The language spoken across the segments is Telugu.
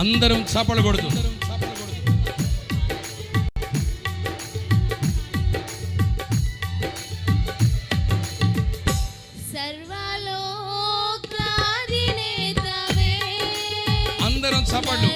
అందరం చప్పలు కొడుతూ అందరం చప్పట్లు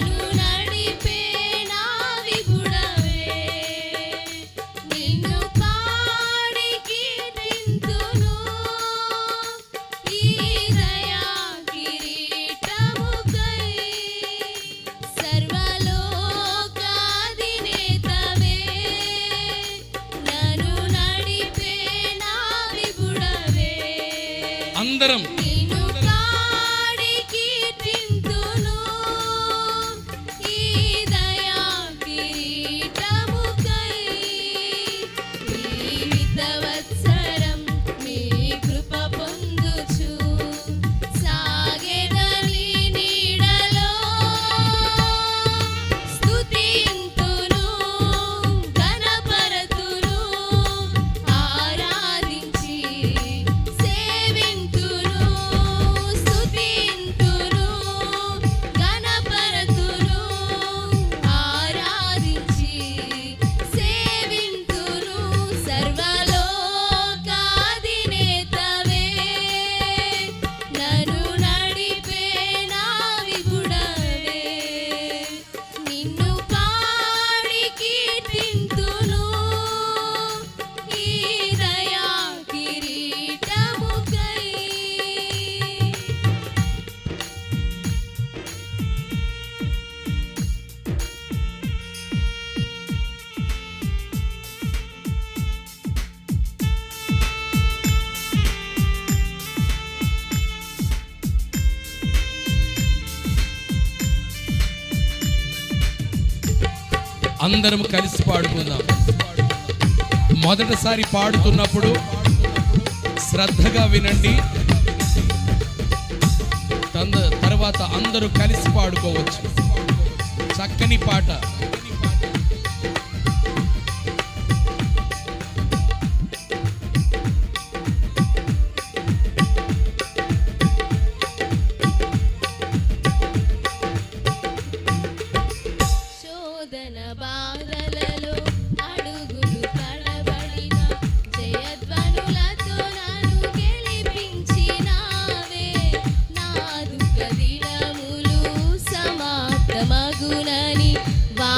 అందరం అందరం కలిసి పాడుకుందాం. మొదటిసారి పాడుతున్నప్పుడు శ్రద్ధగా వినండి, తర్వాత అందరూ కలిసి పాడుకోవచ్చు. చక్కని పాట. మగునని వా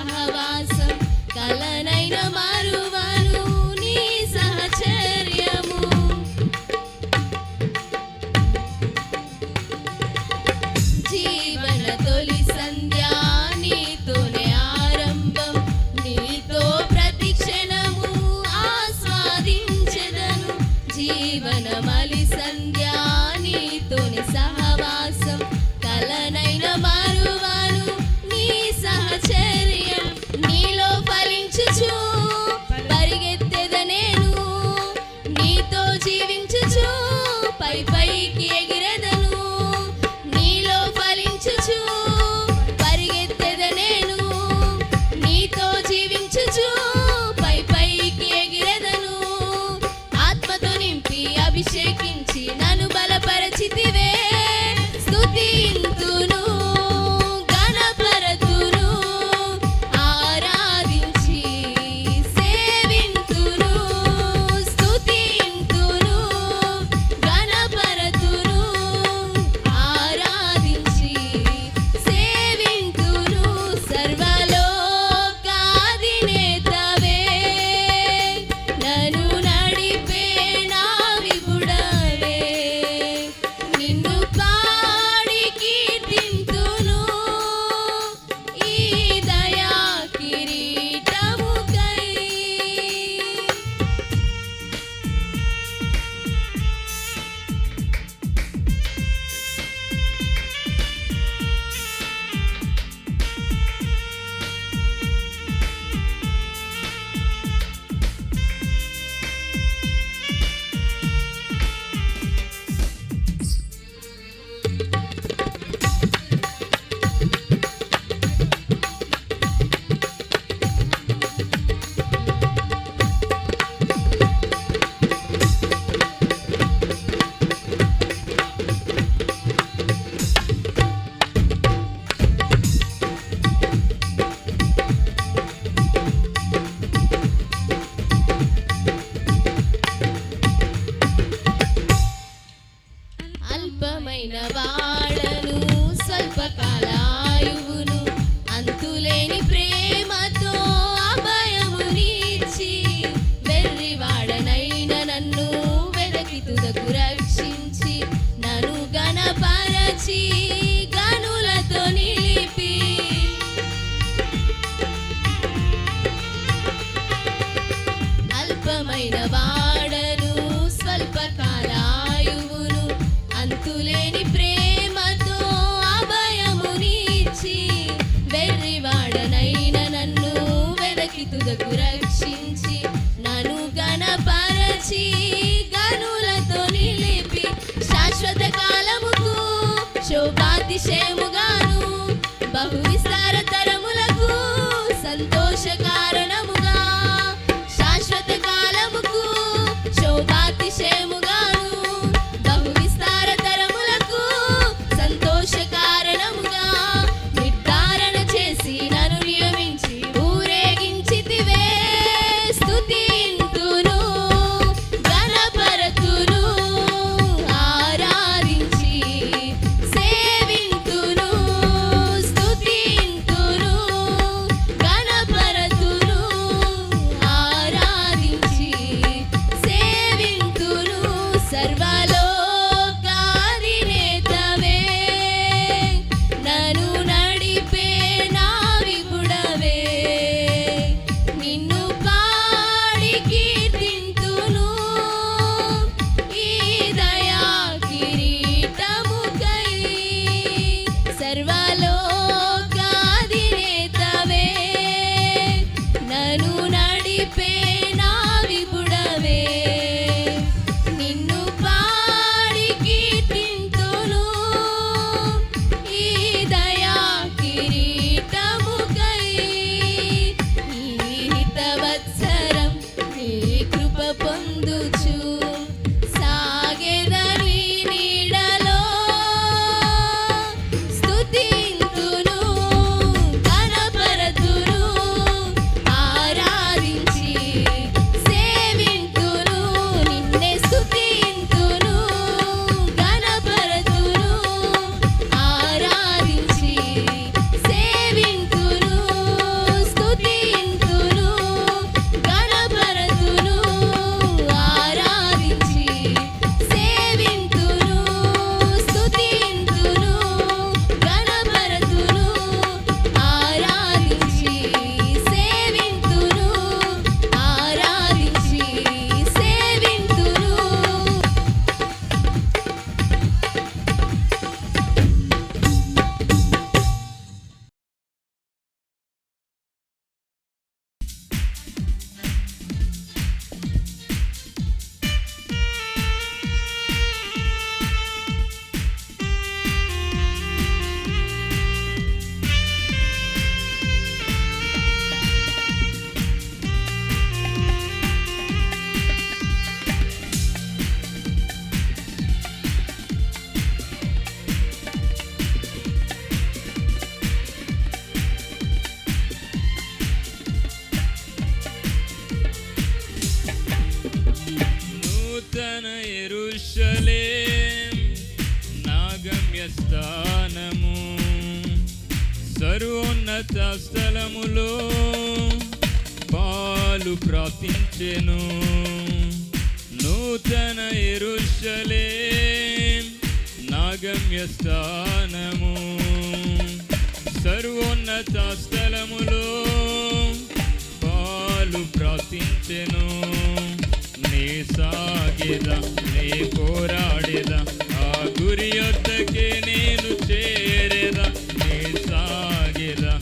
సహవాసం కలనైన మరువను నీ సహచర్యము. జీవన తొలి సంధ్య నీతోనే ఆరంభం, నీతో ప్రతి క్షణము ఆస్వాదించెదను. జీవన మలి సంధ్య నీతోనే సహవాసం కలనైన మరువను నీ సహచర్యం. నీలో ఫలించుచు పరిగెత్తెద నేను, నీతో జీవించుచు పై పైకి ఎగిరెదను. నీలో ఫలించుచు పరిగెత్తెద నేను, నీతో జీవించుచు పై పైకి ఎగిరెదను. ఆత్మతో నింపి అభిషేకించి నన్ను బలపరచితివే. స్తుతింతును ఘనపరతును ఆరాధించి సేవింతును. స్తుతింతును ఘనపరతును ఆరాధించి సేవింతును. సర్వలోకాధినేతవే నన్ను నడిపే నా విభుడవే. నిన్ను పాడి కీర్తింతును ఈ దయా కిరీటముకై. అల్పమైన వాడను స్వల్పకాలాయువును, అంతులేని ప్రేమతో అభయమునిచ్చి వెర్రివాడనైన నన్ను వెదకి తుదకు రక్షించి నన్ను గణపరచి గనులతో నిలిపి. అల్పమైన వాడను స్వల్పకాలాయువును, అంతులేని ప్రేమతో అభయమునిచ్చి వెర్రివాడనైన నన్ను వెదకి తుదకు రక్షించి నన్ను గణపరచి గనులతో నిలిపి. శాశ్వత కాలముకు శోభాతిశయముగాను బహు విస్తార తరములకు సంతోష కారణముగా. శాశ్వత కాలముకు శోభాతిశయముగాను బహు విస్తార తరములకు సంతోష కారణముగా నిర్ధారణ చేసి నన్ను నియమించి ఊరేగించితివే. స్తుతింతును ఘనపరతును ఆరాధించి సేవింతును. స్తుతింతును గమ్యస్థానము సర్వోన్నత స్థలములో పాలు ప్రార్థించెను. నూతన యెరూషలేం నా గమ్యస్థానము సర్వోన్నత స్థలములో పాలు ప్రార్థించెను. నే సాగేదా నే పోరాడేదా ఆ గురి యొద్దకే నేను చేరేదా. నే సాగేదా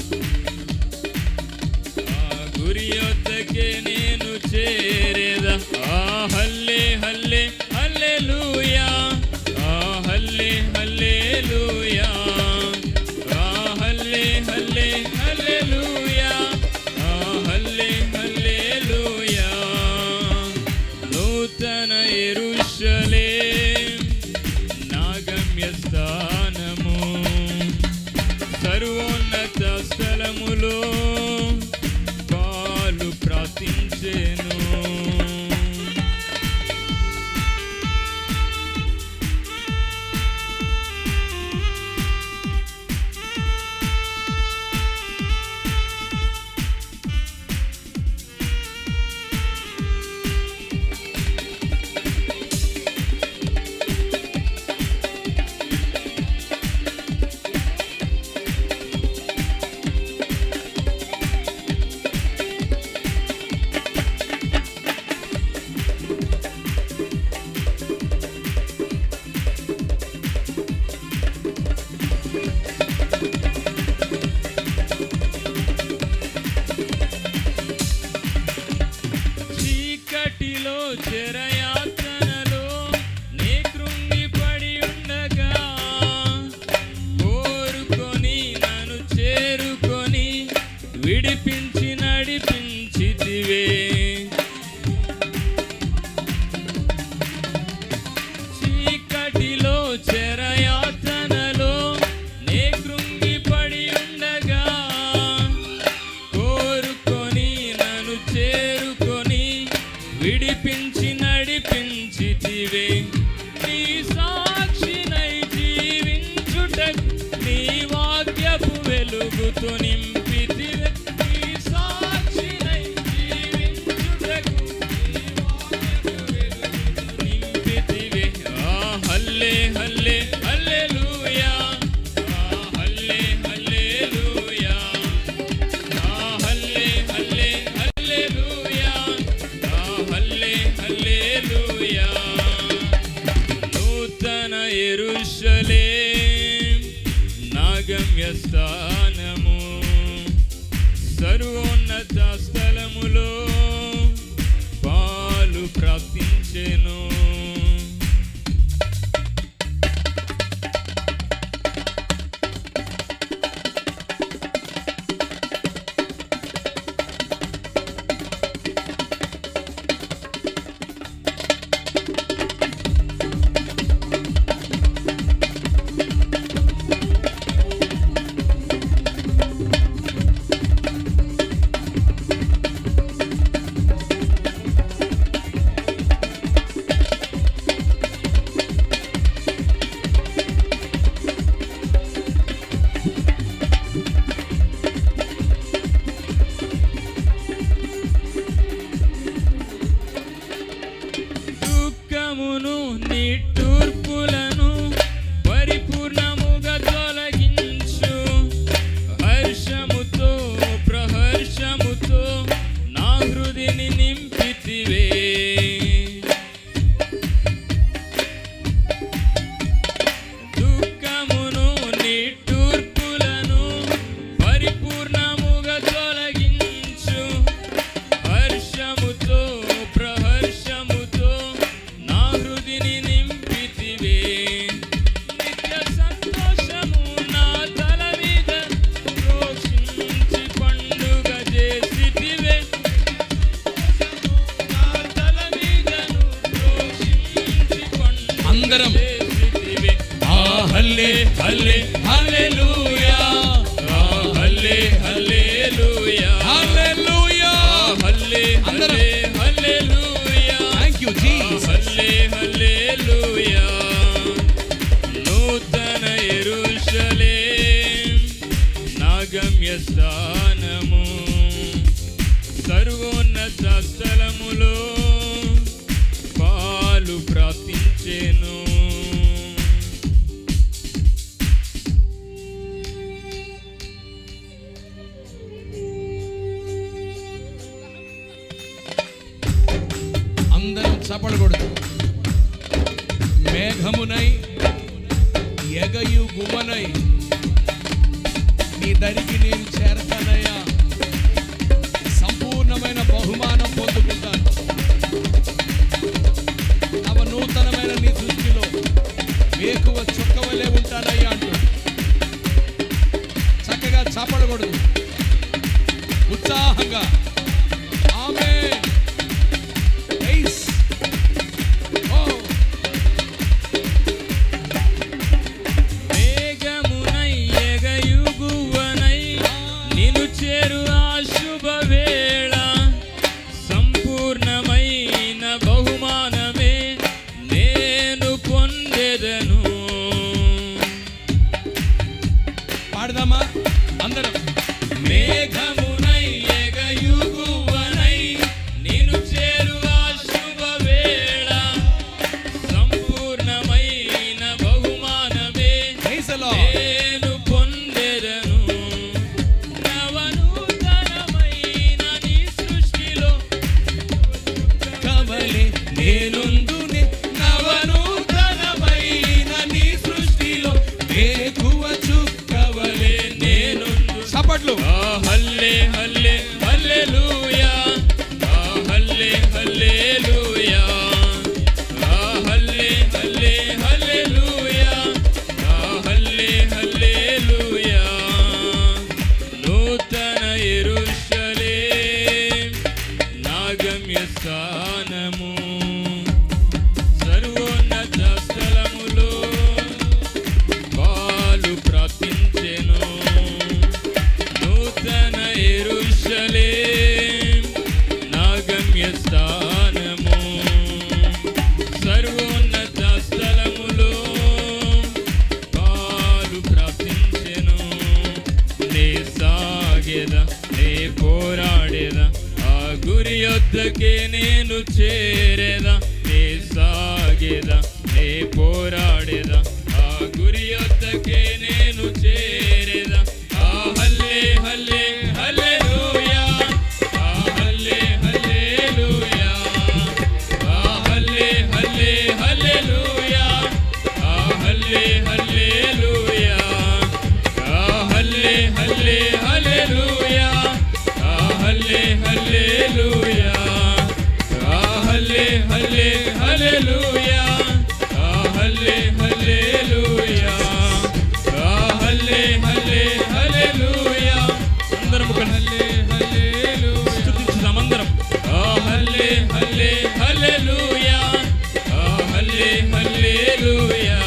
ఆ గురి యొద్దకే నేను చేరేదా. ఆ హల్లే హల్లే హల్లెలూయా ఆ హల్లే హల్లెలూయా ఆ హల్లే హల్లే హల్లెలూయా ఆ హల్లే హల్లెలూయా. నూతన యెరూషలేం నా గమ్యస్థానము సర్వోన్నత స్థలములో పాలు ప్రార్థించెను. చీకటిలో చెరయాతనలో నే కృంగిపడి ఉండగా కోరుకొని నన్ను చేరుకొని విడిపించి నడిపించితివే. చీకటిలో చెరయాతనలో నే కృంగిపడి ఉండగా కోరుకొని నన్ను చేరుకొని విడిపించి నడిపించితివే. నీ సాక్షినై జీవించుటకు నీ వాక్యపు వెలుగుతో నింపితివే. నీ సాక్షినై జీవించుటకు నీ వాక్యపు వెలుగుతో నింపితివే. ఆ హల్లే హల్లే హల్లెలూయా ఆ హల్లే హల్లెలూయా ఆ హల్లే హల్లే హల్లెలూయా ఆ హల్లే హల్లెలూయా. నూతన యెరూషలేం నా గమ్యస్థానము సర్వోన్నత స్థలములో పాలు ప్రార్థించెను. దుఃఖమును నిట్టూర్పులను పరిపూర్ణముగా తొలగించు. హర్షముతో ప్రహర్షముతో నా హృదిని నింపితివే. దుఃఖమును నిట్టూర్పులను పరిపూర్ణముగా తొలగించు. హర్షముతో ప్రహర్షముతో నా హృదిని నింపితివే. నిత్య సంతోషము నా తల మీద ప్రోక్షించి పండుగ చేసితివే. నా తల మీదను ప్రోక్షించి పండుగ అందరం చేసితివే. ఆ హల్లే హల్లే హల్లెలూయా ఆ హల్లే హల్లెలూయా హల్లెలూయా హల్లే అందరం. హల్లే హల్లెలూయా. Thank you Jesus. హల్లే హల్లెలూయా. నూతన గమ్యస్థానము సర్వోన్నత స్థలములో పాలు ప్రాప్తించెను. అందరం చప్పలు కొడుతూ మేఘమునై ఎగయు గుమ్మనై నీ దరికి నేను చేరతానయ్యా, సంపూర్ణమైన బహుమానం పొందుకుంటాను. నూతనమైన నీ దృష్టిలో వేకువ చుక్కవలే ఉంటానయ్యా అంటూ చక్కగా చప్పలు కొడుతూ ఉత్సాహంగా ఆమేన్. మేఘమునై ఎగయు గువ్వనై నిన్ను చేరు ఆ శుభవేళ సంపూర్ణమైన బహుమానమే నేను పొందెదను. పాడదామా అందరం? మేఘమునై ఎగయు గువ్వనై నిన్ను చేరు ఆ శుభవేళ సంపూర్ణమైన బహుమానమే నేను పొందెదను. నవనూతనమైన నీ సృష్టిలో కవలే నేనుందునే, నవనూతనమైన నీ సృష్టిలో వేకువ చుక్కవలే నేనుందు. చప్పట్లు. హల్లే హల్లే హల్లెలూయా, హల్లే హల్లెలూయా, హల్లే హల్లే హల్లెలూయా, హల్లే హల్లెలూయా. నూతన యెరూషలేం నా గమ్యస్థానము సర్వోన్నత స్థలములో పాలు ప్రాప్తించెను. నూతన యెరూషలేం నా గమ్యస్థానము సర్వోన్నత స్థలములో పాలు ప్రాప్తించెను. నే సాగెదా, నే పోరాడేదా, ఆ గురి యొద్దకే నేను చేరేదా. నే సాగెదా, నే పోరాడేదా, ఆ గురి యొద్దకే నేను చేరేదా. హల్లే హల్లే హల్లెలూయా, హల్లే హల్లెలూయా, హల్లే హల్లే హల్లెలూయా, హల్లే హల్లెలూయా, హల్లే హల్లే హల్లెలూయా, హల్లే హల్లెలూయా, హల్లే హల్లే హల్లెలూయా, హల్లే హల్లెలూయా, హల్లే హల్లే హల్లెలూయా. అందరం హల్లే హల్లెలూయా స్తుతించుదాం అందరం. హల్లే హల్లే హల్లెలూయా, హల్లే హల్లెలూయా,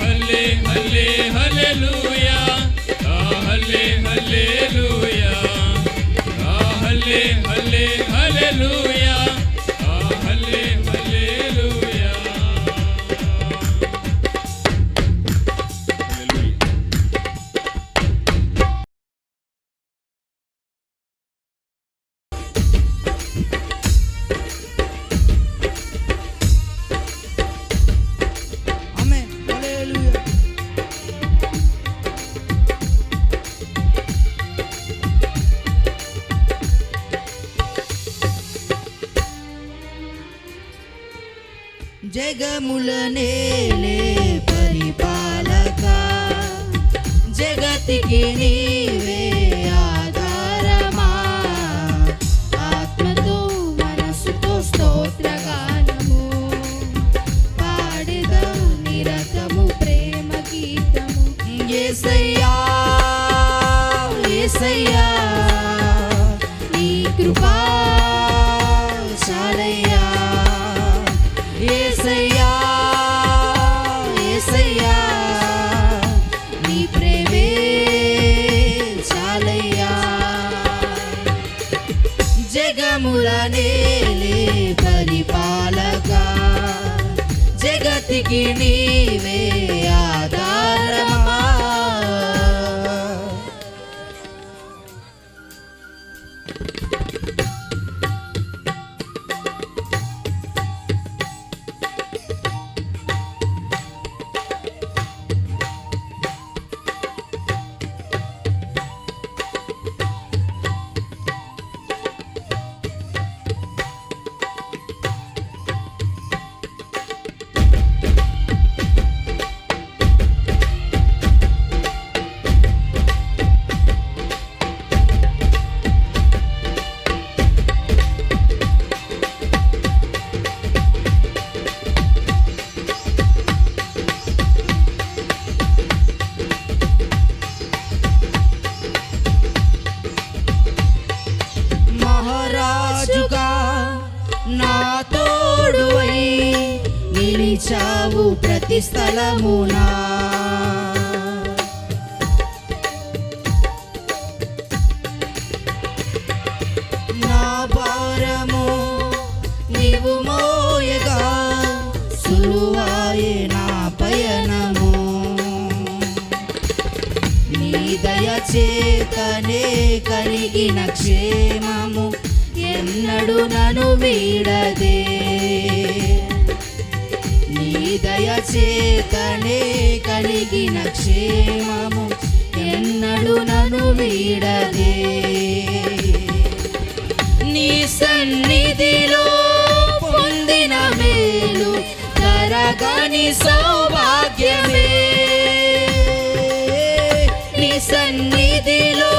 హల్లే హల్లే హల్లెలూయా, హల్లే హల్లెలూయా, హల్లే హల్లే హల్లెలూయా, హల్లే హల్లెలూయా. Amen. Hallelujah. జగముల నేలే పరిపాలక, జగతికి నీవే ఆధారమా. ఆత్మతో మనసుతో స్తోత్రగానము పాడెద నిరతము ప్రేమ గీతము. యేసయ్యా యేసయ్యా నీ కృపా చాలయ్యా. యేసయ్యా యేసయ్యా నీ ప్రేమే చాలయ్యా. జగముల నేలే పరిపాలక, జగతికి నీవే ఆధారమా. నిలిచావు ప్రతి స్థలమునా. నా భారము నీవు మోయగా సులువాయే నా పయనము. నీ దయ చేతనే కలిగిన క్షేమము ఎన్నడు నను వీడదే. నీ దయ చేతనే కలిగిన క్షేమము ఎన్నడు నను వీడదే. నీ సన్నిధిలో పొందిన మేలు తరగని సౌభాగ్యమే. నీ సన్నిధిలో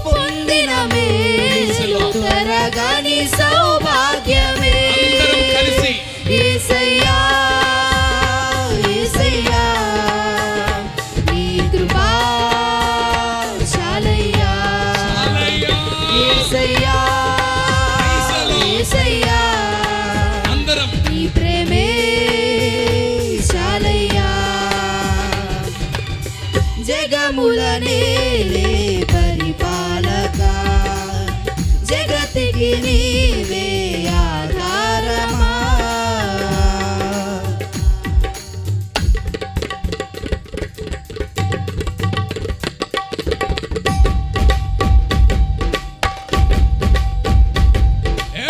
పొందిన మేలు తరగని సౌభాగ్యమే. అందరం కలిసి యేసయ్యా యేసయ్యా నీ కృపా చాలయ్యా. హల్లెలూయా. యేసయ్యా యేసయ్యా అందరం నీ ప్రేమే చాలయ్యా. జగముల నేలే పరిపాలక జగతికి నీవే ఆధారమా.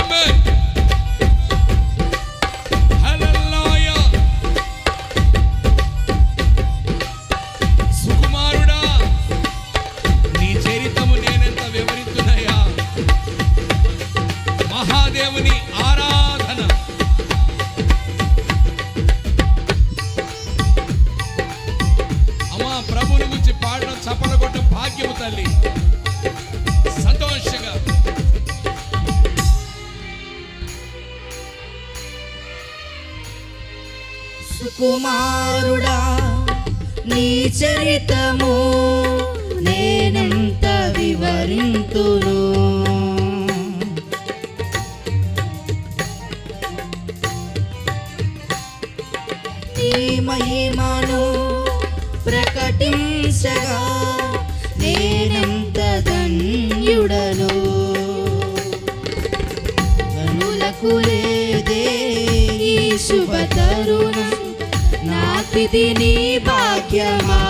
ఆమేన్. హల్లెలూయా. సుకుమారుడా నీ చరిత్రము నేనెంత వివరిస్తున్నాయా. మహాదేవుని ఆరాధన. అమ్మా ప్రభుని గురించి పాడడం చప్పట్లు కొట్టడం భాగ్యము తల్లి. సంతోషంగా సుకుమారుడా నీ చరితము నేనెంత వివరింతును. నీ మహిమను ప్రకటించగా నేనెంత ధన్యుడను. గనులకు లేదే ఈ శుభ తరుణం నాకిది నీ భాగ్యమా.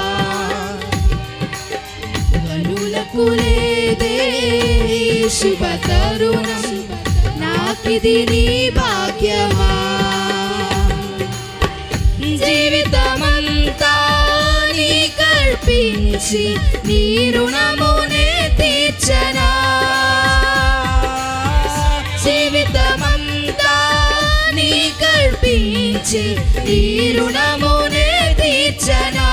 గనులకు లేదే ఈ శుభ తరుణం నాకిది నీ భాగ్యమా. జీవితమంతా నీ కల్పించి నీ రుణమునే తీర్చనా. జీవితమంతా నీ కల్పించి నీ రుణమునే తీర్చనా.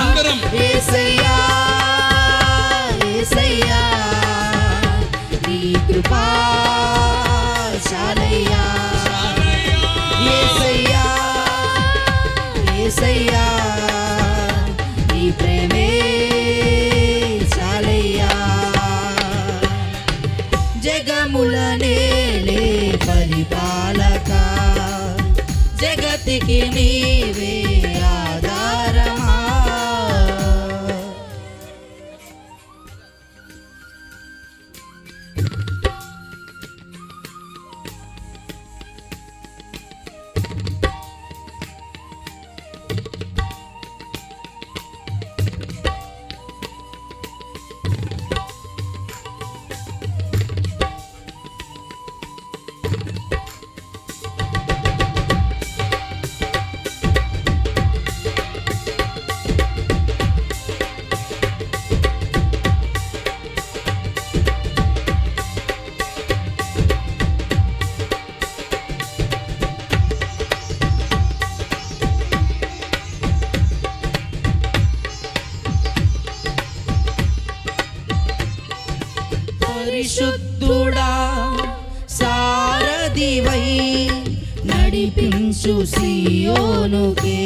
అందరం యేసయ్యా యేసయ్యా నీ కృపా చాలయ్యా. యేసయ్యా యేసయ్యా నీ ప్రేమే చాలయ్యా. జగముల నేలే పరిపాలక జగతికి నీవే ఆధారమా. పరిశుద్ధుడా సారథివై నడిపించు సియోనుకే.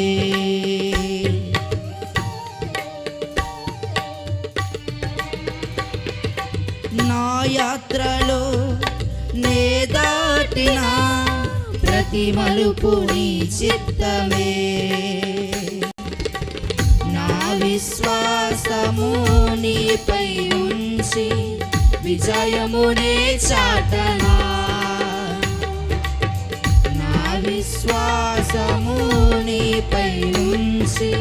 నా యాత్రలో నే దాటిన ప్రతి మలుపు నీ చిత్తమే. నా విశ్వాసము నీపై ఉంచి విజయమునే చాటనా. నా విశ్వాసము నీపై ఉంచి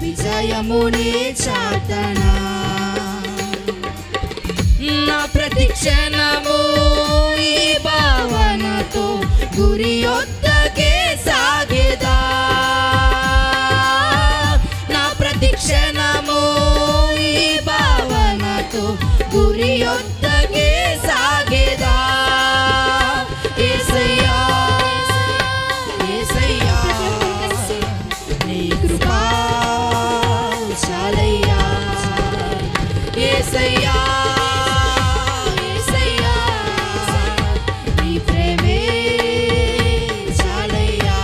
విజయమునే చాటనా. నా ప్రతి క్షణము ఈ భావనతో గురి యొద్దకే సాగేదా. నా ప్రతి క్షణము ఈ భావనతో గురి యొద్దకే సాగేదా. యేసయ్యా యేసయ్యా నీ కృపా చాలయ్యా. యేసయ్యా యేసయ్యా నీ ప్రేమే చాలయ్యా.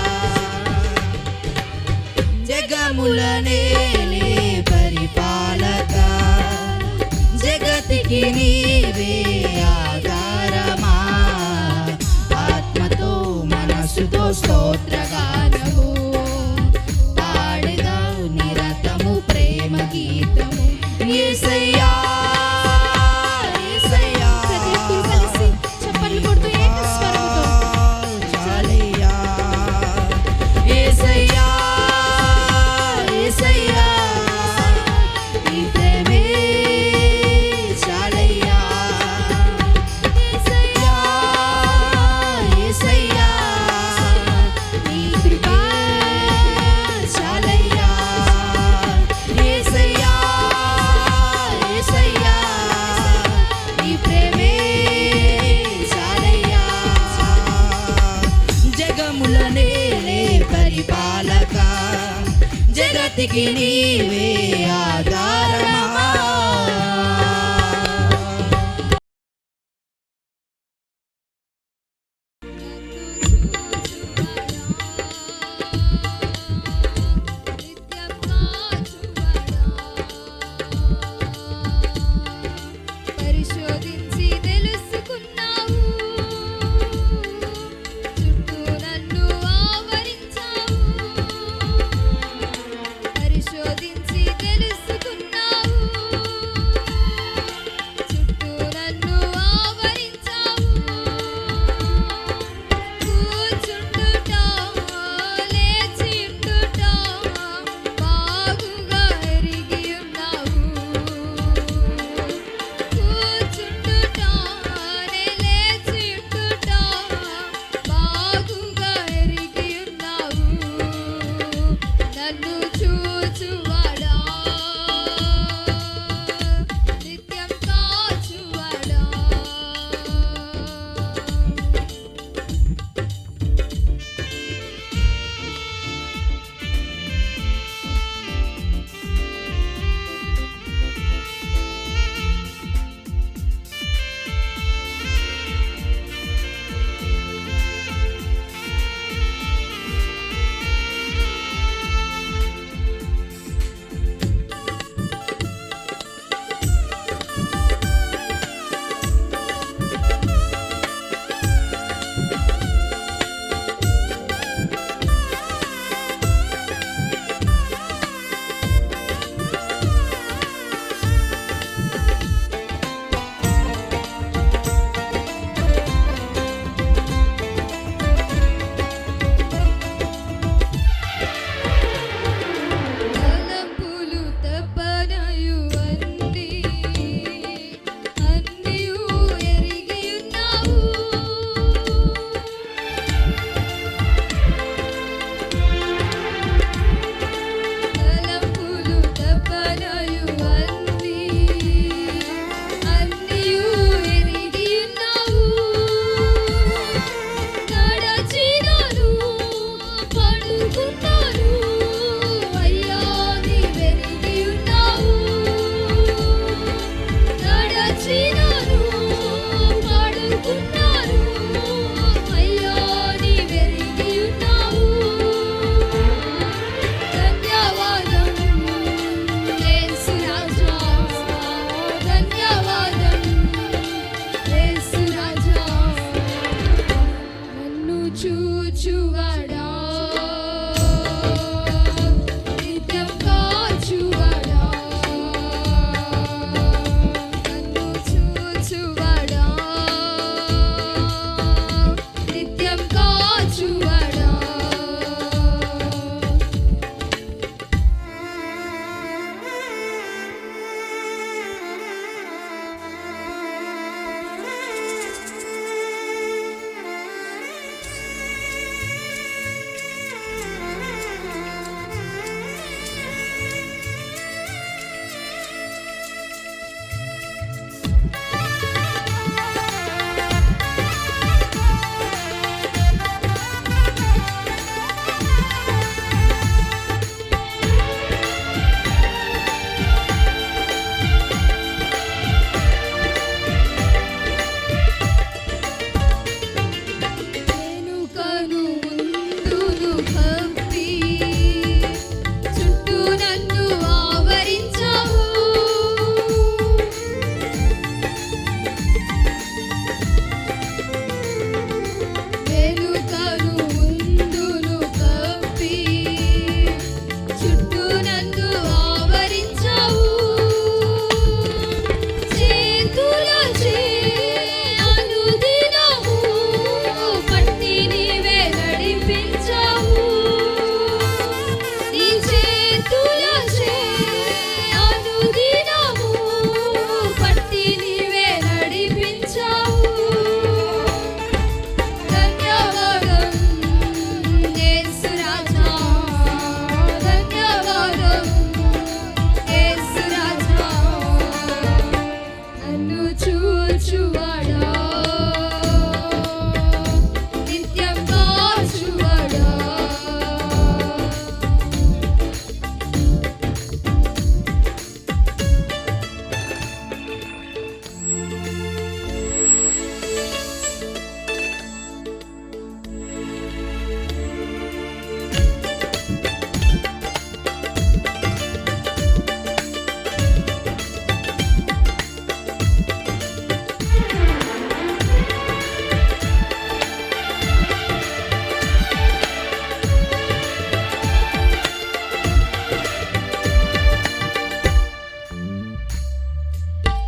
జగముల నేలే పరిపాలక జగతికి నీవే ఆధారమా. ఆత్మతో మనసుతో స్తోత్రగానము పాడగా నిరతము ప్రేమ గీతము. యేసయ్యా యేసయ్యా ప్రతి ఒక్కరూ కలిసి చప్పట్లు కొడుతూ ఏక స్వరముతో చాలయ్యా. యేసయ్యా యేసయ్యా నీ ప్రేమే చాలయ్యా. యేసయ్యా యేసయ్యా నీ కృపా చాలయ్యా. యేసయ్యా యేసయ్యా నీ ప్రేమే చాలయ్యా. జగముల నేలే పరిపాలక జగతికి నీవే ఆధారమా. పరిశోధించి తెలుసుకున్నావు, చుట్టూ నన్ను ఆవరించావు. పరిశోధించి తెలుసుకున్నావు, చూచువాడా నిత్యం కాచువాడా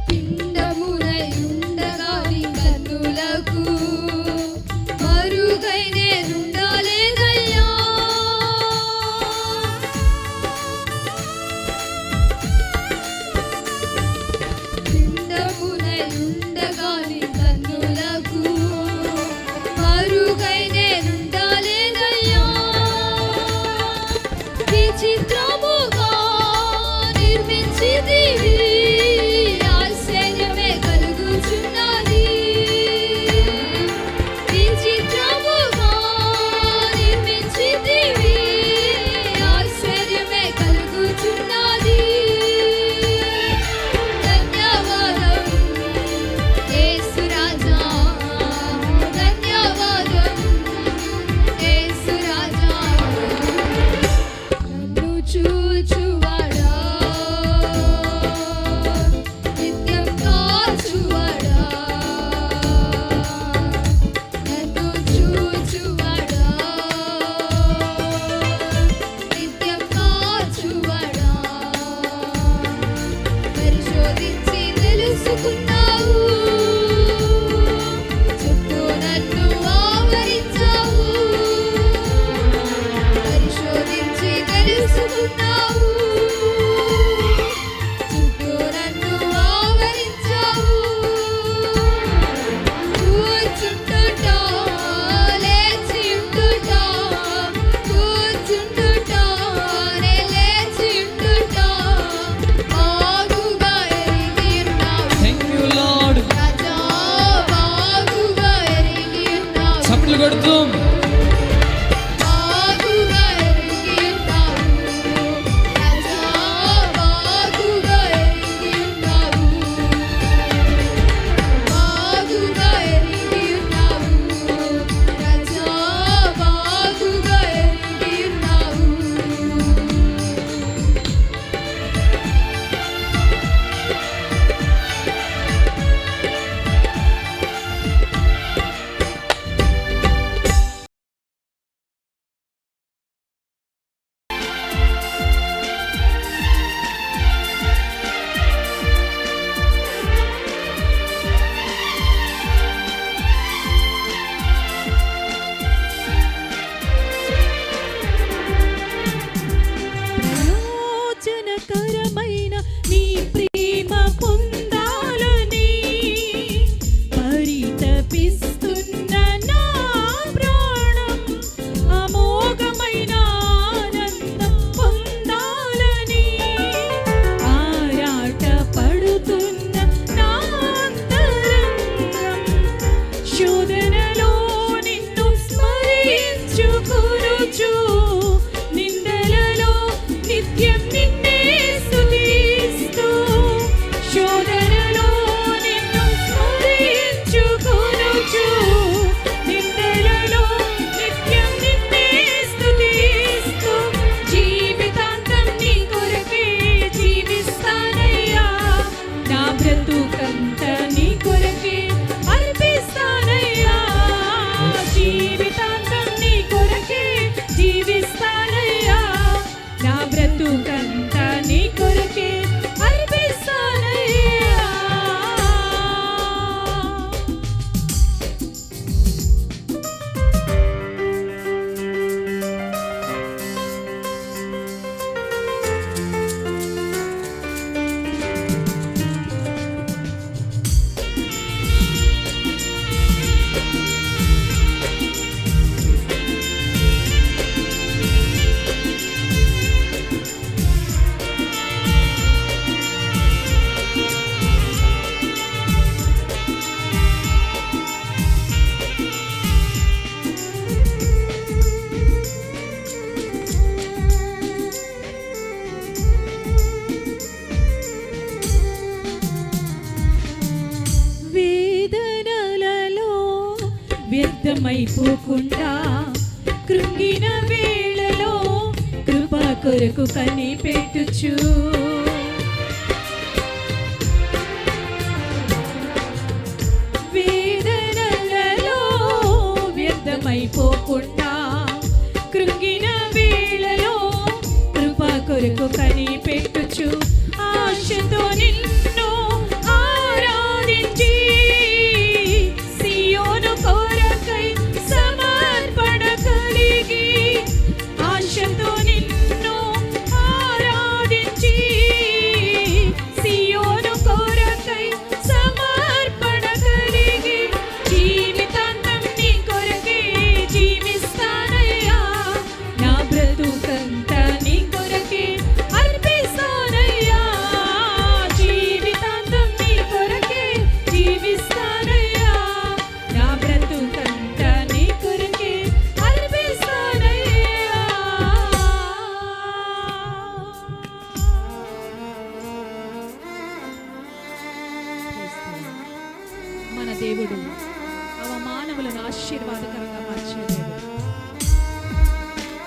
పిండమునై ఉండగా నీ కన్నులకు మరుగై నేనుండలేదయ్యా పిండమునై ఉండగా నీ కన్నులకు మరుగై నేనుండలేదయ్యా విచిత్రముగా నిర్మించితివి ఆశ్చర్యమే కలుగుచున్నది విచిత్రముగా నిర్మించితివి ఆశ్చర్యమే కలుగుచున్నది ధన్యవాదం యేసు రాజా ధన్యవాదం యేసు రాజా నన్ను చూచువాడా నిత్యం కాచువాడా నన్ను చూచువాడా నిత్యం కాచువాడా పరిశోధించి తెలుసుకున్నావు చుట్టూ నన్ను ఆవరించావు పరిశోధించి తెలుసుకున్నావు చుట్టూ నన్ను ఆవరించావు కూర్చుంటుటా లేచి ఉంటుటా కూర్చుంటుటా నే లేచి ఉంటుటా బాగుగా ఎరిగి ఉన్నావు థ్యాంక్ యూ లార్డ్. రాజా బాగుగా ఎరిగి ఉన్నావు చప్పట్లు కొడుతూ బాగుగా ఎరిగి ఉన్నావు రాజా బాగుగా ఎరిగి ఉన్నావు బాగుగా ఎరిగి ఉన్నావు రాజా బాగుగా ఎరిగి ఉన్నావు వ్యర్థమైపోకుండా కృంగిన వేళలో కృప కొరకు కనిపెట్టుచు వేదనలలో వ్యర్థమైపోకుండా కృంగిన వేళలో కృప కొరకు కనిపెట్టుచు ఆశతో నిన్ను ఆరాధించి సియోను కొరకై సమర్పణ కలిగి ఆశతో నిన్ను ఆరాధించి సియోను కొరకై సమర్పణ కలిగి జీవితాంతం నీ కొరకే జీవిస్తానయ్యా నా బ్రతుకంతా నీ కొరకే అర్పిస్తానయ్యా జీవితాంతం నీ కొరకే జీవిస్తానయ్యా నా బ్రతుకంతా నీ కొరకే అర్పిస్తానయ్యా మన దేవుడు అవమానములను ఆశీర్వాదకరంగా మార్చే దేవుడు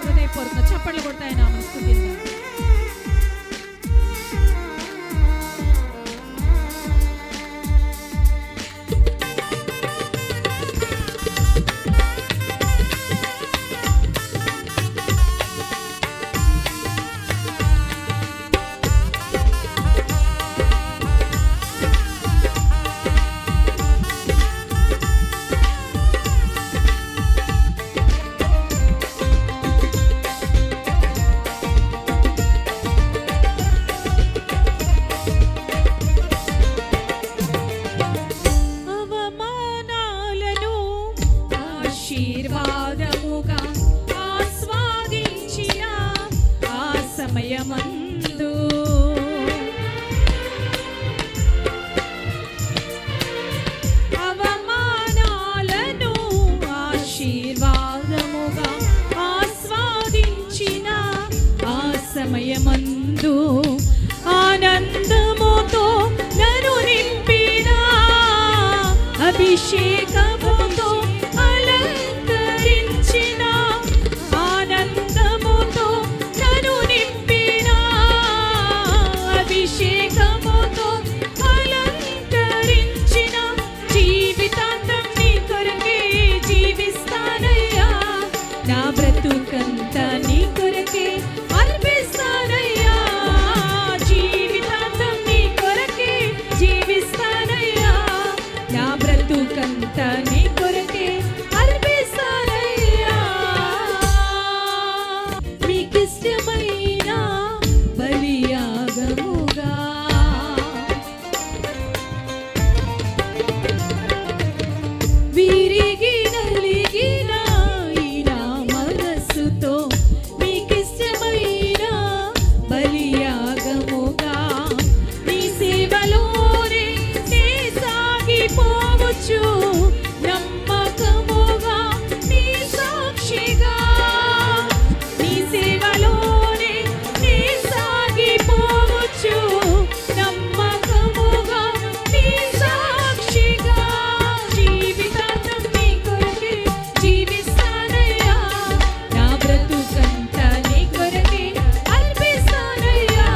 హృదయపూర్వక చప్పట్లు కొడతాయి నామం స్తుతిద్దాం. అవమానాలను ఆశీర్వాదముగా ఆస్వాదించిన ఆ సమయమందు అవమానాలను ఆశీర్వాదముగా ఆస్వాదించిన ఆ సమయమందు ఆనందముతో నన్ను నింపిన అభిషేకముతో అలంకరించిన ఆనందముతో నన్ను నింపిన అభిషేకముతో అలంకరించిన జీవితాంతం నీ కొరకే జీవిస్తానయ్యా నా బ్రతుకంతా నీ కొరకే అర్పిస్తానయ్యా జీవితాంతం నీ కొరకే జీవిస్తానయ్యా నా బ్రతుకంతా నీ కొరకే అర్పిస్తానయ్యా మీకిష్టమైన బలియాగముగా విరిగి నలిగిన ఈ నా మనస్సుతో మీకిష్టమైన బలియాగముగా నీ సేవలోనే నే సాగిపోవచ్చు నమ్మకముగా నీ సాక్షిగా నీ సేవలోనే నే సాగిపోవచ్చు నమ్మకముగా నీ సాక్షిగా జీవితాంతం నీ కొరకే జీవిస్తానయ్యా నా బ్రతుకంతా నీ కొరకే అర్పిస్తానయ్యా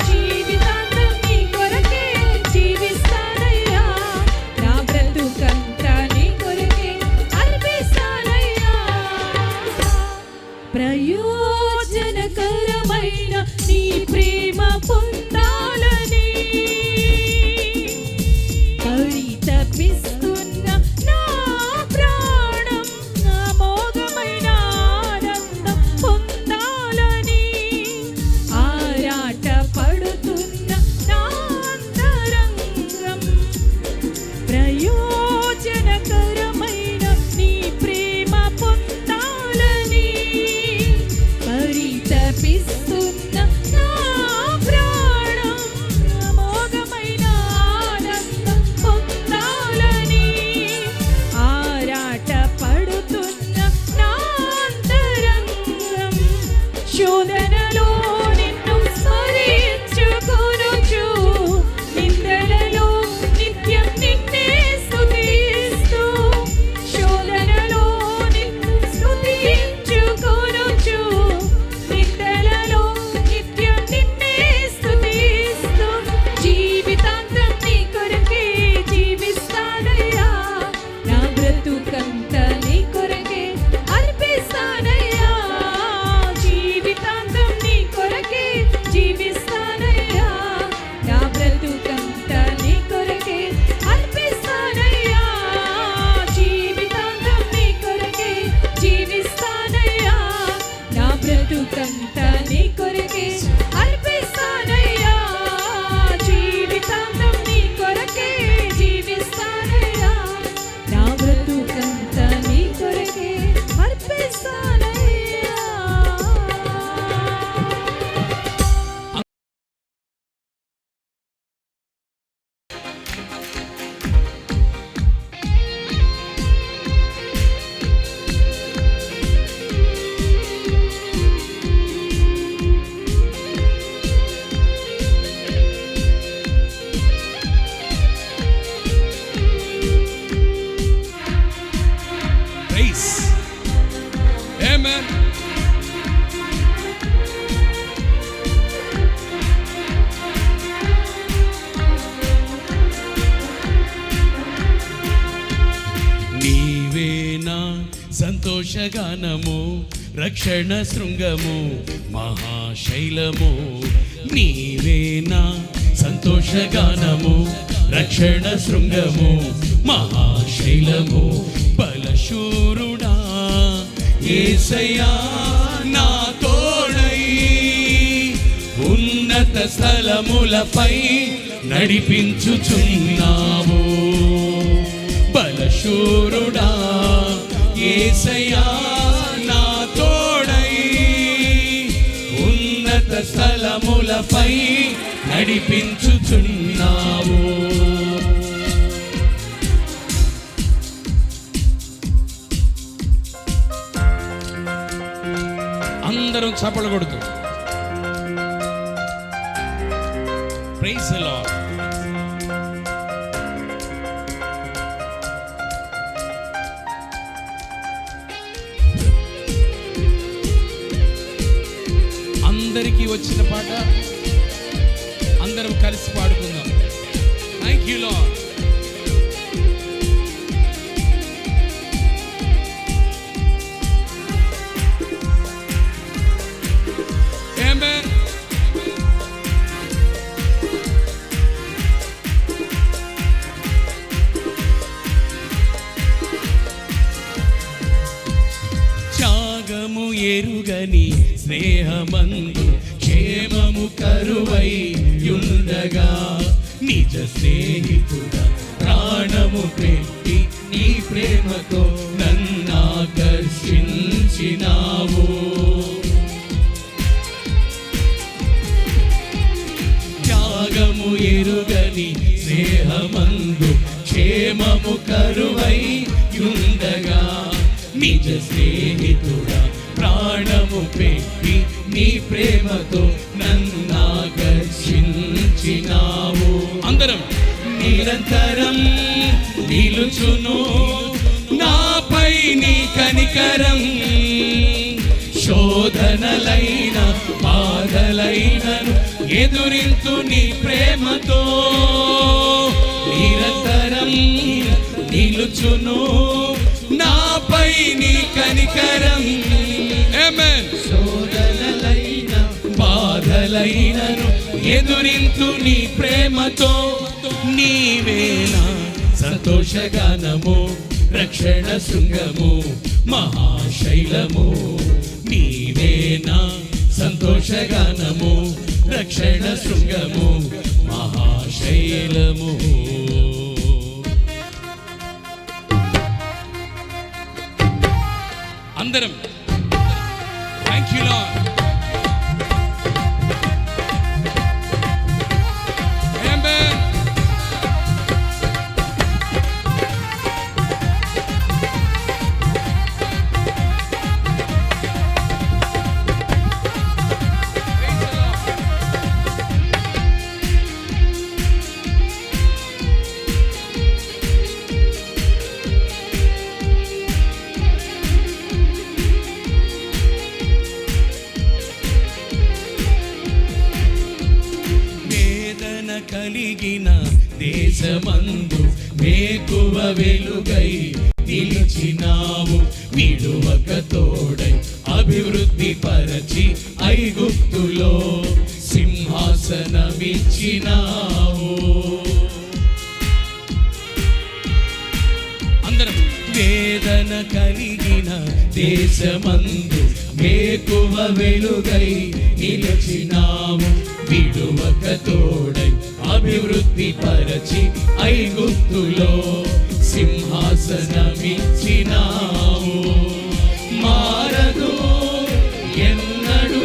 జీవితాంతం నీ కొరకే జీవిస్తానయ్యా నా బ్రతుకంతా సంతోషగానము రక్షణ శృంగము మహాశైలము నీవేనా సంతోషగానము రక్షణ శృంగము మహాశైలము బలశూరుడా యేసయ్యా నా తోడై ఉన్నత స్థలములపై నడిపించుచున్నావు బలశూరుడా యేసయ్యా నా తోడై ఉన్నత స్థలములపై నడిపించుచున్నావు అందరం చప్పలు కొడుతూ ప్రైజ్ ది లార్డ్. అందరికీ వచ్చిన పాట అందరం కలిసి పాడుకుందాం. Thank you Lord. ఆమేన్. త్యాగము ఎరుగని స్నేహమందు క్షేమము కరువై యుండగా నిజ స్నేహితుడా ప్రాణము పెట్టి నీ ప్రేమతో నన్నాకర్షించినావు త్యాగము ఎరుగని స్నేహమందు క్షేమము కరువై యుండగా నిజ స్నేహితుడా ప్రాణము పెట్టి నీ ప్రేమతో నన్నాకర్షించినావు అందరం నిరంతరం నిలుచును నాపై నీ కనికరం శోధనలైన బాధలైనను ఎదురింతు నీ ప్రేమతో నిరంతరం నిలుచును నాపై నీ కనికరం ఆమేన్ శోధనలైన బాధలైనను ఎదురింతు నీ ప్రేమతో నీవేనా సంతోషగానము రక్షణ శృంగము మహాశైలము నీవేనా సంతోషగానము రక్షణ శృంగము మహాశైలము అందరం థ్యాంక్ యూ లార్డ్. ఆమేన్. కలిగిన దేశమందు మేకువ వెలుగై నిలిచినావు విడువక తోడై అభివృద్ధి పరచి ఐగుప్తులో సింహాసనమిచ్చినావు అందరం వేదన కలిగిన దేశమందు మేకువ వెలుగై నిలిచినావు విడువక తోడై అభివృద్ధి పరచి ఐగుప్తులో సింహాసనమిచ్చినావు మారదు ఎన్నడూ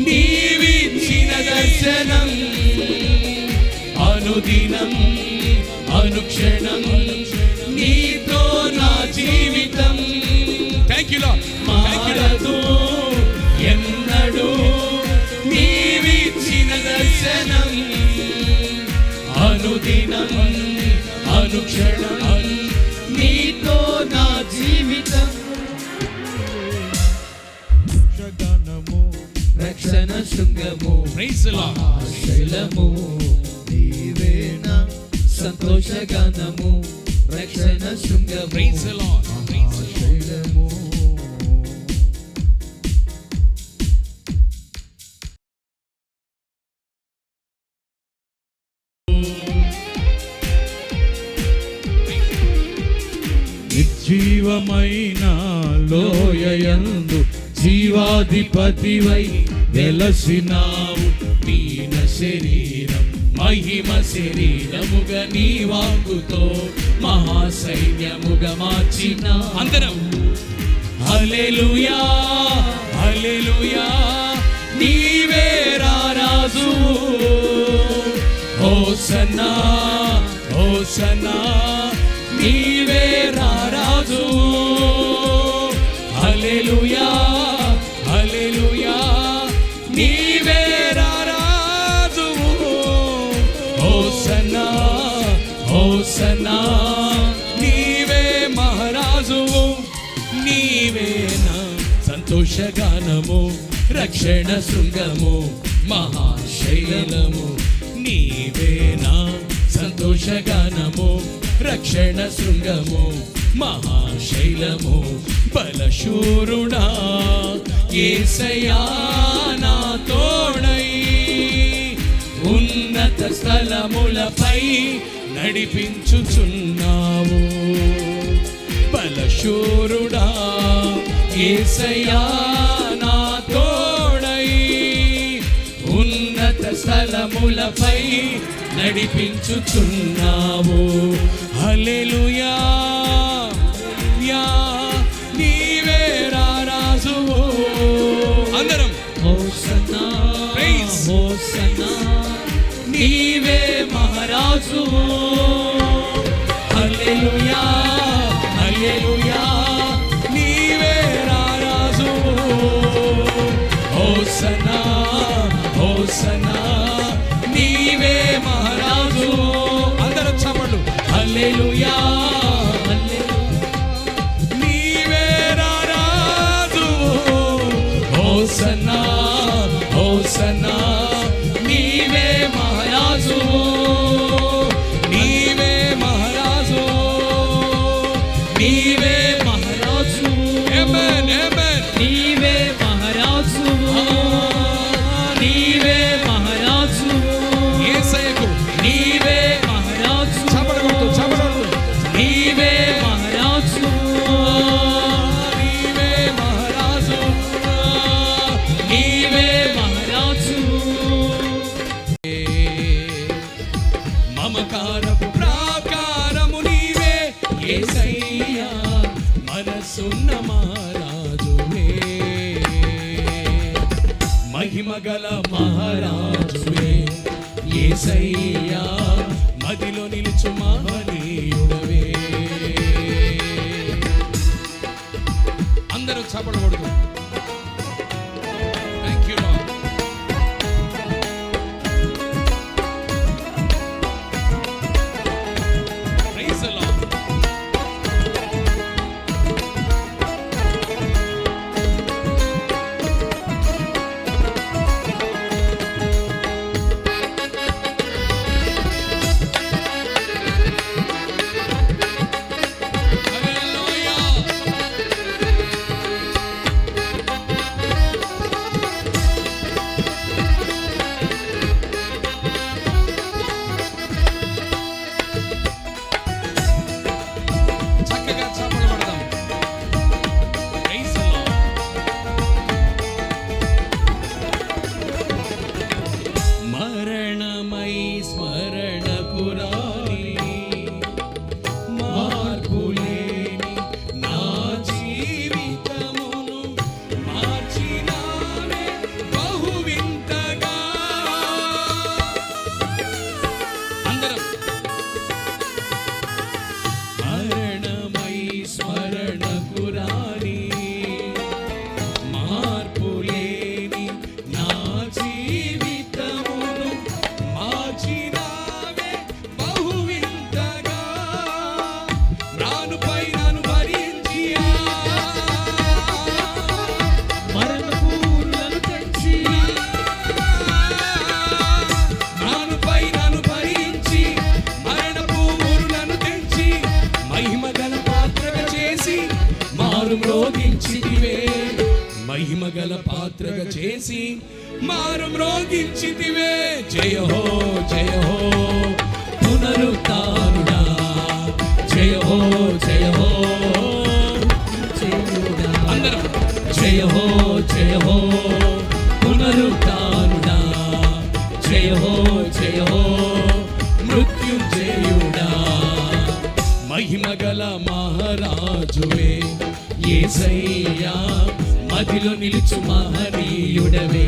నీవిచ్చిన దర్శనం అనుదినం అనుక్షణం నీతో నా జీవితం థ్యాంక్ యూ లార్డ్. మారదు ఎన్నడూ నీవిచ్చిన దర్శనం అనుదినం అనుక్షణం నీతో నా జీవితం రక్షణ శృంగము ప్రైజ్ ది లార్డ్. శైలము నీవేనా సంతోషగానము రక్షణ శృంగము ప్రైజ్ ది లార్డ్. శైలము జీవమైన లోయయందు జీవాధిపతివై వెలసినావు. దీన శరీరం మహిమ శరీరముగా నీ వాక్కుతో మహాసైన్యముగా మార్చిన అందరం హల్లెలూయా హల్లెలూయా నీవే రారాజు. హోసన్నా హోసన్నా నీవే రారాజు. హల్లెలూయా హల్లెలూయా నీవే రారాజు. హోసన్నా హోసన్నా నీవే మహారాజు. నీవే నా సంతోషగానము రక్షణ శృంగము మహాశైలము. నీవే నా సంతోషగానము రక్షణ శృంగము మహాశైలము. బలశూరుడా యేసయ్యా నా తోడై ఉన్నత స్థలములపై నడిపించుచున్నావు. బలశూరుడా యేసయ్యా నా తోడై ఉన్నత స్థలములపై నడిపించుచున్నావు. హల్లెలూయా యా నీవే రారాజువు. అందరం హోసన్నా హోసన్నా నీవే మహారాజువు. హల్లెలూయా హల్లెలూయా నీవే రారాజువు. హోసన్నా హోసన్నా నీవే మహారాజు. అందరూ చప్పట్లు. హల్లెలూయా నీవే రారాజు. హోసన్నా హోసన్నా నీవే మహారాజు. నీవే మహారాజు నీవే మహారాజు. ఆమేన్ ఆమేన్ నీవే మహారాజు. నీవే మహారాజు. యేసయ్యకు నీవే మహారాజు. చప్పట్లు చప్పట్లు. నీవే మహారాజు. నీవే మహారాజు. నీవే మహారాజు. మమకారపు ప్రాకారము నీవే యేసయ్యా మనసున్న మహారాజువే. మహిమగల మహారాజువే యేసయ్యా మదిలో నిలుచు మహనీయుడవే. అందరూ చప్పట్లు కొడుతూ thank you Lord. Praise the Lord. చక్కగా చప్పట్లు కొడదాం. Praise the Lord. మరణమై స్మరణకు రాని మార్పులేని నా జీవితమును మార్చినావే బహు వింతగా. అందరం మరణమై స్మరణకు రాని మార్పులేని నా జీవితమును మార్చినావే బహు వింతగా. రానుపై నన్ను భరించి మరణపూరులను తెచ్చి రానుపై నన్ను భరించి మరణపూరులను తెచ్చి మహిమగల పాత్రగా చేసి మారు మ్రోగించితివే. మహిమగల పాత్రగా చేసి మారు మ్రోగించితివే. జయ హో జయ హో పునరుత్థానుడా. జయ హో హో పునరుత్థానుడా, జయ హో మృత్యుంజయుడా. మహిమగల మహారాజువే యేసయ్యా, మదిలో నిలుచు మహనీయుడవే.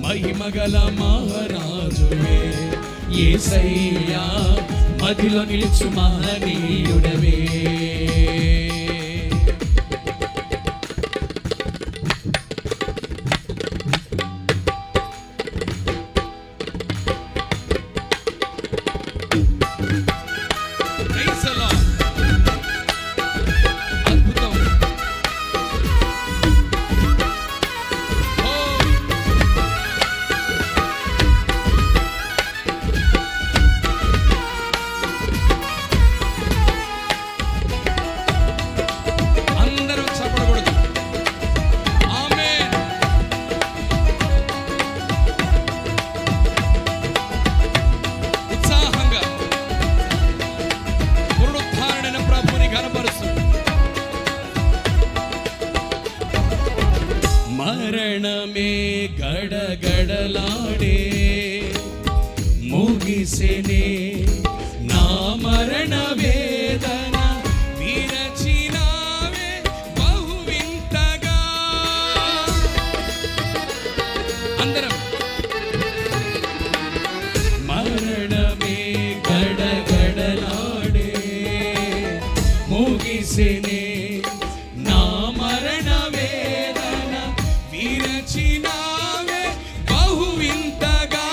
మహిమగల మహారాజువే యేసయ్యా, మదిలో నిలుచు మహనీయుడవే. మరణమే గడగడలాడే ముగిసెనే నా మరణ వేదన, విరచినావే బహు వింతగా. అందరం మరణమే గడగడలాడే ముగిసెనే నా మరణ వేదన, విరచినావే బహు వింతగా.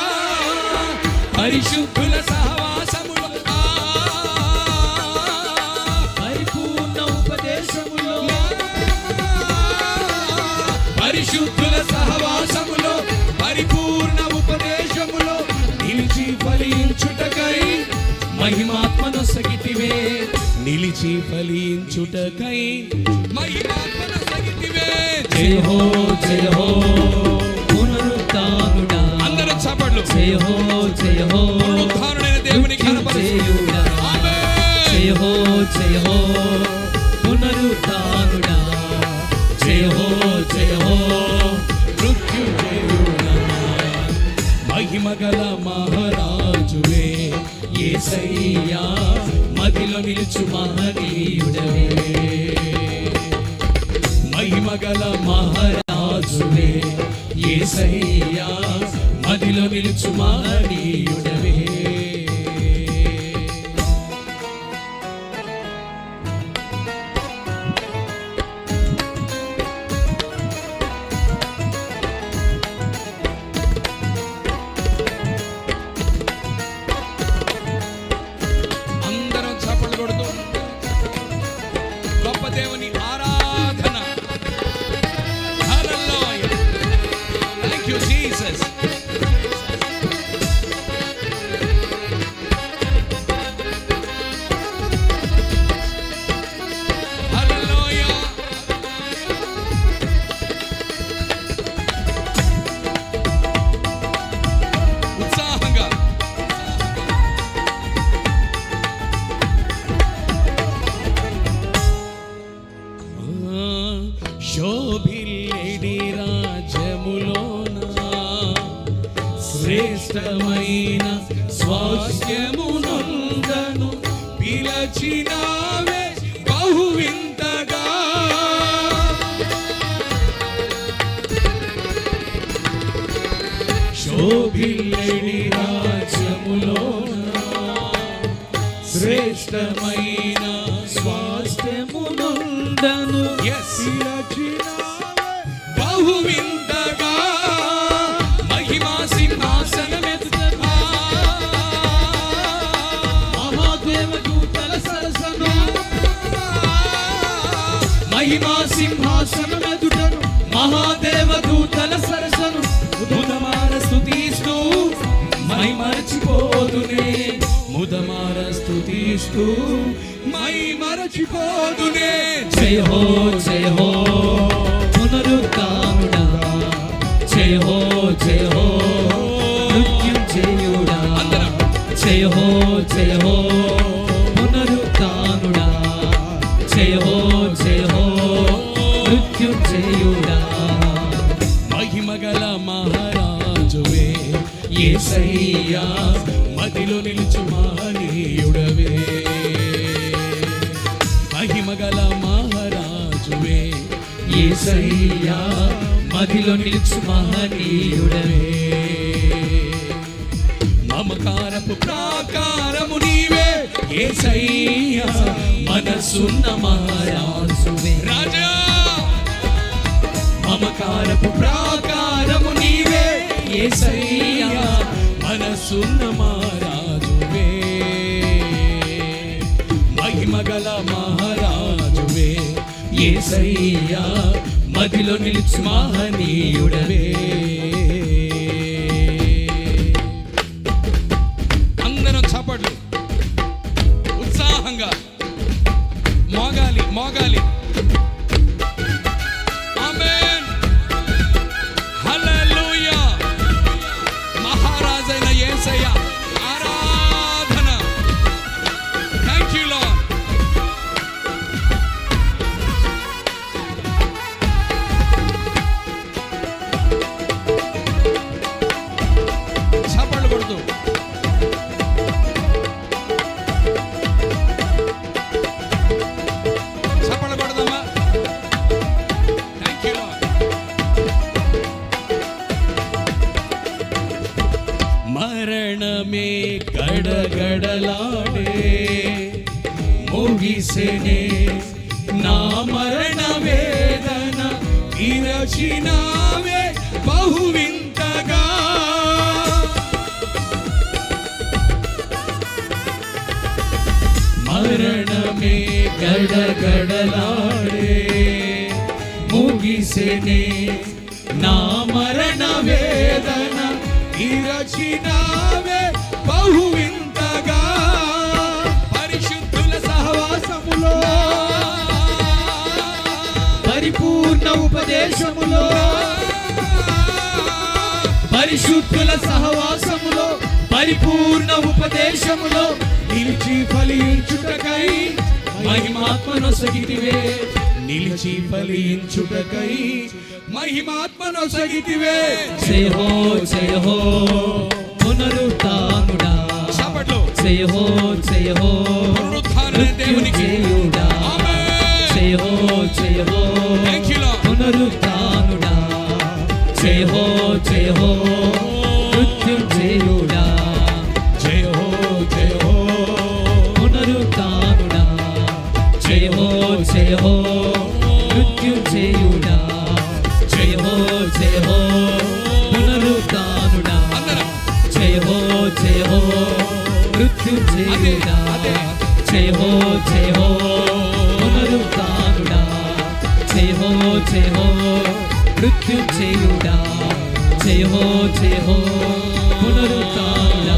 పరిశుద్ధుల సహవాసములో పరిపూర్ణ ఉపదేశములో, పరిశుద్ధుల సహవాసములో పరిపూర్ణ ఉపదేశములో నిలిచి ఫలించుటకై మహిమాత్మనొసగితివే. నిలిచి ఫలించుటకై మహిమాత్మనొసగితివే. జయ హో పునరుత్థానుడా, అందరూ చప్పట్లు. జయ హో పునరుత్థానుడైన దేవుని కనపరచుడా. జయ హో పునరుత్థానుడా, జయ హో మృత్యుంజయుడా. మహిమగల మహారాజువే యేసయ్యా, మదిలో నిలుచు మహనీయుడవే. మహిమగల మహారాజువే యేసయ్యా, మదిలో నిలుచు మహనీయుడవే. అందరం చప్పట్లు కొడుతూ గొప్ప దేవుని ఆరాధన. హల్లెలూయా, థాంక్ యూ జీసస్. హల్లెలూయా. ఉత్సాహంగా శోభిల్లేడి రాజ్యములోన శ్రేష్టమైన స్వాస్థ్యమునందను పిలచినావే బహు వింతగా. శోభిల్లేడి రాజ్యములోన శ్రేష్టమైన స్వాస్థ్యమునందను బహు వింతగా. మహిమా సింహాసనమెదుట మహాదేవదూతల సరసను, మహిమా సింహాసనమెదుటను మహాదేవదూతల సరసను ముదమార స్తుతిస్తూ మైమరచిపోదునే. ముదమార స్తుతిస్తూ మైమరచిపోదునే. జయ హో పునరుత్థానుడా, జయ హో మృత్యుంజయుడా. జయ హో పునరుత్థానుడా, జయ హో మృత్యుంజయుడా. యేసయ్యా మదిలో నిలుచు మహనీయుడవే మహిమగల మహారాజువే యేసయ్యా మదిలో నిలుచు మహనీయుడవే మమకారపు ప్రాకారము నీవే యేసయ్యా మనసున్న మహారాజువే రాజా మమకారపు ప్రాకారము నీవే యేసయ్యా మనసున్న మహారాజువే మహిమగల మహారాజువే యేసయ్యా మదిలో నిలిచి మహనీయుడవే అందరం చప్పట్లు ఉత్సాహంగా మోగాలి మోగాలి ఆమేన్ హల్లెలూయా మహారాజైన యేసయ్య ఆరాధన థాంక్యూ లార్డ్ చప్పట్లు కొడుతూ చప్పట్లు కొడదామా థాంక్యూ లార్డ్ మరణమే గడగడలాడే ముగిసెనే నా మరణ వేదన విరచినావే బహువింతగా మరణమే గడగడలాడే ముగిసెనే నా మరణ వేదన విరచినావే బహువింతగా పరిశుద్ధుల సహవాసములో పరిపూర్ణ ఉపదేశములో పరిశుద్ధుల సహవాసములో పరిపూర్ణ ఉపదేశములో నిలిచి ఫలించుటకై మహిమాత్మనొసగితివే నిలిచి ఫలించుటకై మహిమాత్మనొసగితివే జయ హో పునరుత్థానుడా చప్పట్లు జయ హో పునరుత్థాన దేవునికి ఆమేన్ జయ హో థాంక్యూ లార్డ్ పునరుత్థానుడా జయ హో మృత్యుంజయుడా జయ హో పునరుత్థానుడా జయ హో మృత్యుంజయుడా జయ హో పునరుత్థానుడా జయ హో మృత్యుంజయుడా జయ హో పునరుత్థానుడా జయ హో మృత్యుంజయుడా జయ హో పునరుత్థానుడా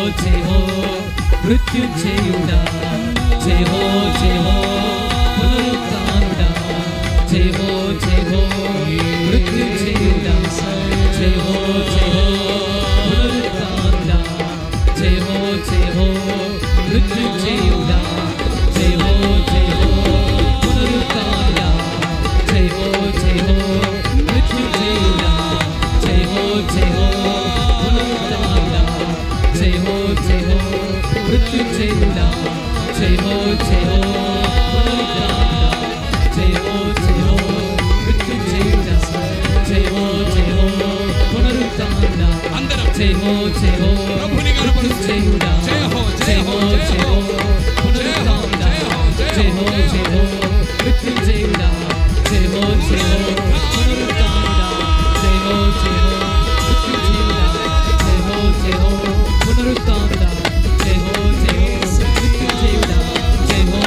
జయ హో మృత్యుంజయుడా జయ హో పునరుత్థానుడా జయ హో మృత్యుంజయుడా జయ హో పునరుత్థానుడా జయ హో మృత్యుంజయుడా జయ హో పునరుత్థానుడా జయ హో మృత్యుంజయుడా జయ హో పునరుత్థానుడా జయ హో మృత్యుంజయుడా జయ హో పునరుత్థానుడా జయ హో మృత్యుంజయుడా జయ హో పునరుత్థానుడా అందరం జయ హో ప్రభుని గణపరుచేయుడా జయ హో పునరుత్థానుడా జయ హో మృత్యుంజయుడా జయ హో పునరుత్థానుడా జయ హో మృత్యుంజయుడా జయ హో పునరుత్థానుడా జయ హో మృత్యుంజయుడా జయ హో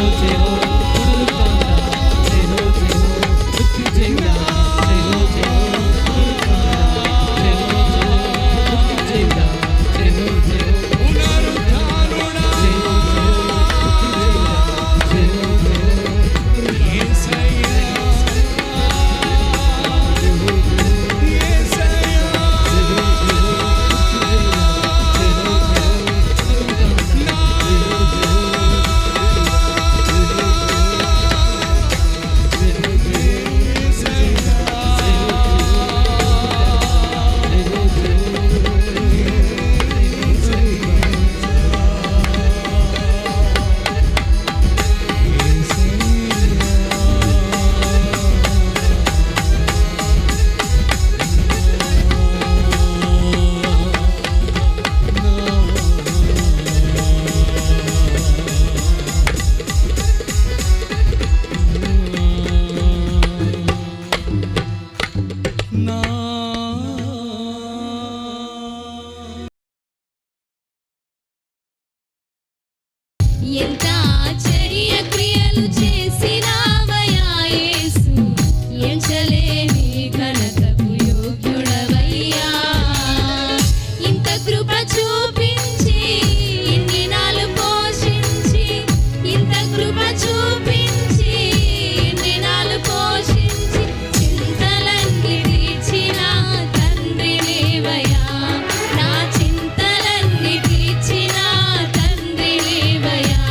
ఎంత ఆశ్చర్య క్రియలు చేసినావయ్యా యేసు, ఎంచలేని ఘనతకు యోగ్యుడవయ్యా. ఇంత కృప చూపించి ఇన్ని నాలు పోషించి, ఇంత కృప చూపించి ఇన్ని నాలు పోషించి, చింతలన్నీ తీర్చిన తండ్రి నీవయ్యా, నా చింతలన్నీ తీర్చిన తండ్రి నీవయ్యా.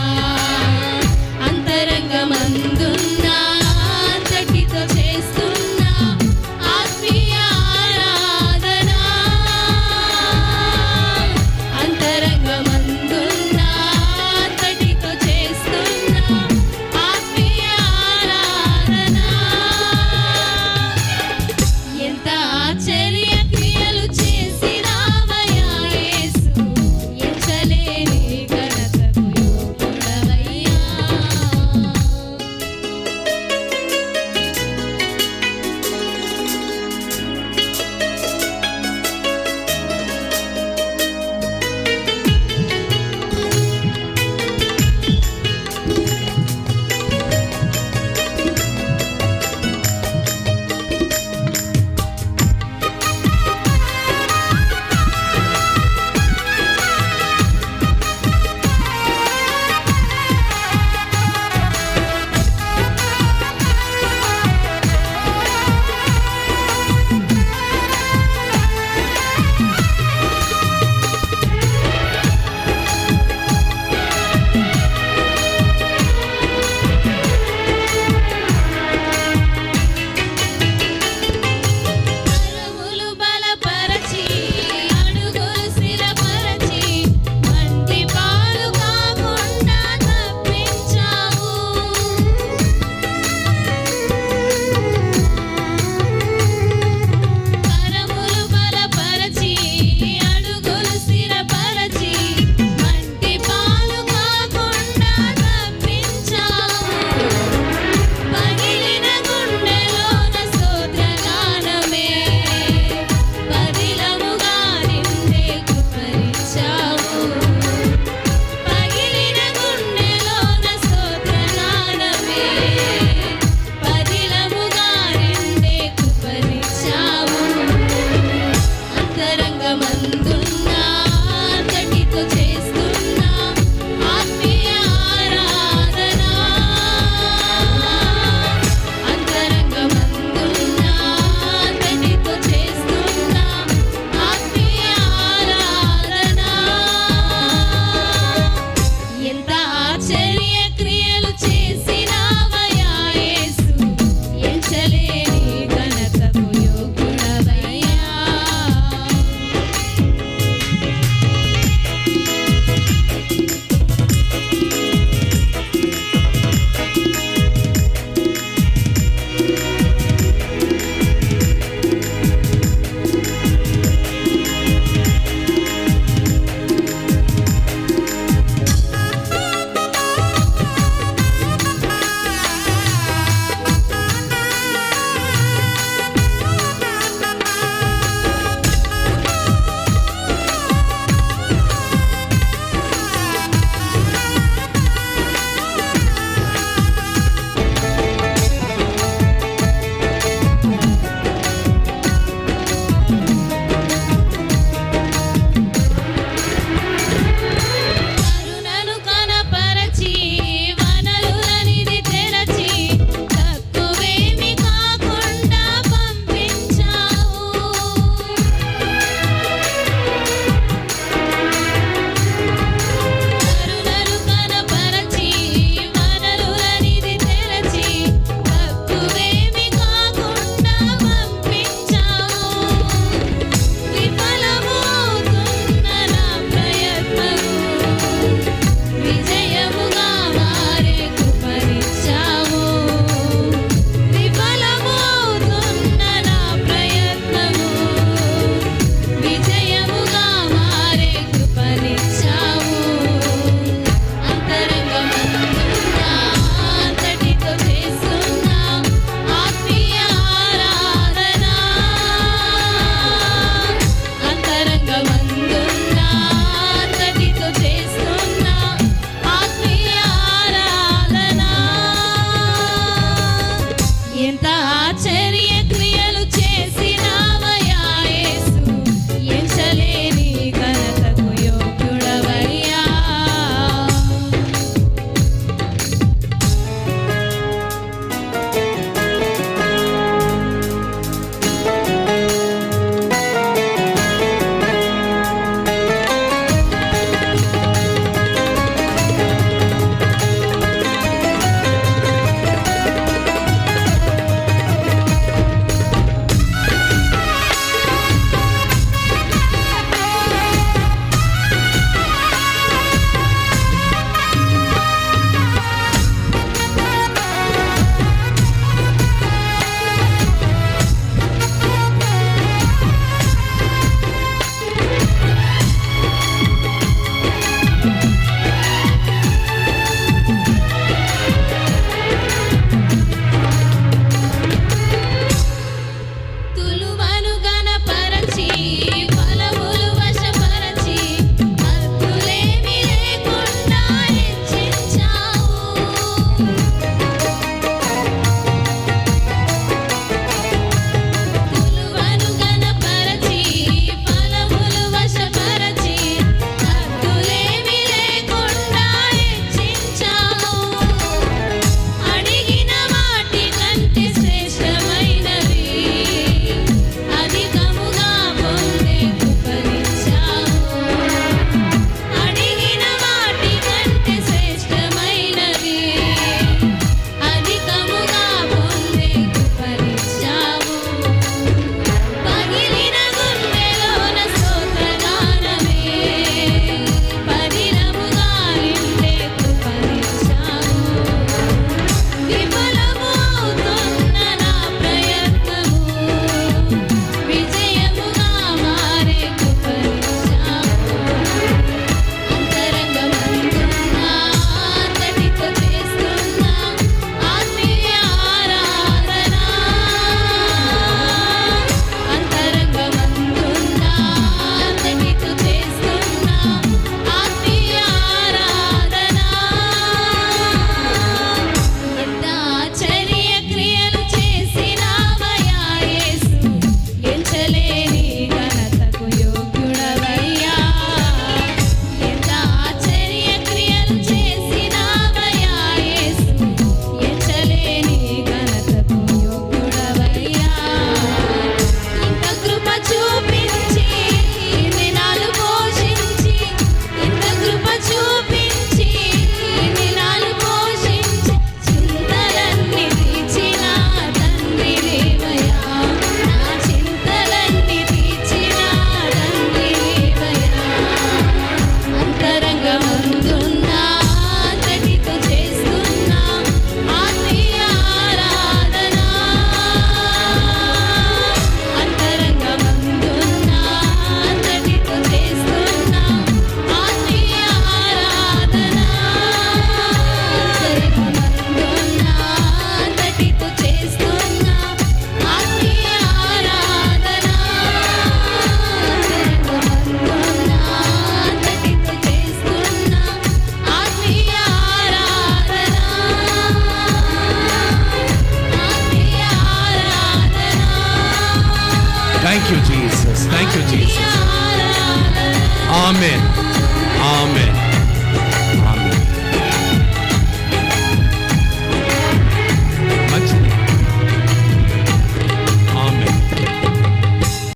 ఆమేన్.